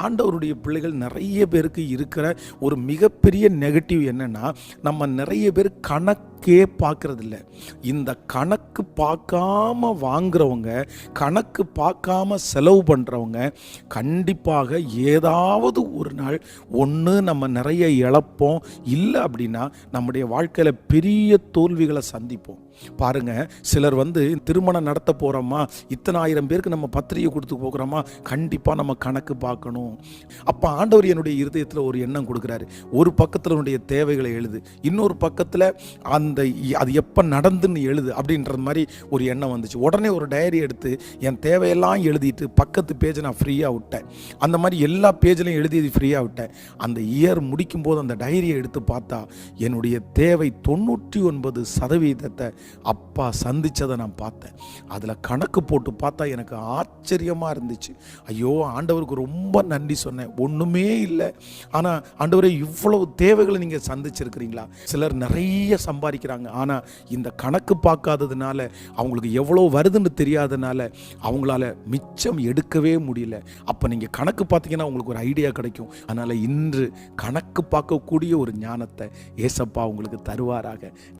ஆண்டவருடைய பிள்ளைகள் நிறைய பேருக்கு இருக்கிற ஒரு மிகப்பெரிய நெகட்டிவ் என்னன்னா, நம்ம நிறைய பேர் கணக்கே பார்க்கறதில்ல. இந்த கணக்கு பார்க்காம வாங்குறவங்க, கணக்கு பார்க்காம செலவு பண்ணுறவங்க கண்டிப்பாக ஏதாவது ஒரு நாள் ஒன்று நம்ம நிறைய இழப்போம், இல்லை அப்படின்னா நம்முடைய வாழ்க்கையில் பெரிய தோல்விகளை சந்திப்போம். பாருங்க, சிலர் திருமணம் நடத்த போகிறோமா, இத்தனை ஆயிரம் பேருக்கு நம்ம பத்திரிகை கொடுத்து போகிறோமா, கண்டிப்பாக நம்ம கணக்கு பார்க்கணும். அப்போ ஆண்டவர் என்னுடைய இருதயத்தில் ஒரு எண்ணம் கொடுக்குறாரு. ஒரு பக்கத்தில் என்னுடைய தேவைகளை எழுது, இன்னொரு பக்கத்தில் அது எப்போ நடந்துன்னு எழுது அப்படின்ற மாதிரி ஒரு எண்ணம் வந்துச்சு. உடனே ஒரு டைரி எடுத்து என் தேவையெல்லாம் எழுதிட்டு பக்கத்து பேஜை நான் ஃப்ரீயாக விட்டேன். அந்த மாதிரி எல்லா பேஜிலையும் எழுதி ஃப்ரீயாக விட்டேன். அந்த இயர் முடிக்கும் போது அந்த டைரியை எடுத்து பார்த்தா என்னுடைய தேவை 99% அப்பா சந்திச்சதை நான் பார்த்தேன். அதில் கணக்கு போட்டு பார்த்தா எனக்கு ஆச்சரியமாக இருந்துச்சு. ஐயோ, ஆண்டவருக்கு ரொம்ப நன்றி சொன்னேன். ஒன்றுமே இல்லை, ஆனால் ஆண்டவரே இவ்வளவு தேவைகளை நீங்கள் சந்திச்சிருக்கிறீங்களா. சிலர் நிறைய சம்பாதிக்கிறாங்க, ஆனால் இந்த கணக்கு பார்க்காததுனால, அவங்களுக்கு எவ்வளோ வருதுன்னு தெரியாதனால அவங்களால மிச்சம் எடுக்கவே முடியல. அப்போ நீங்கள் கணக்கு பார்த்தீங்கன்னா உங்களுக்கு ஒரு ஐடியா கிடைக்கும். அதனால் இன்று கணக்கு பார்க்கக்கூடிய ஒரு ஞானத்தை ஏசப்பா உங்களுக்கு தருவாராக.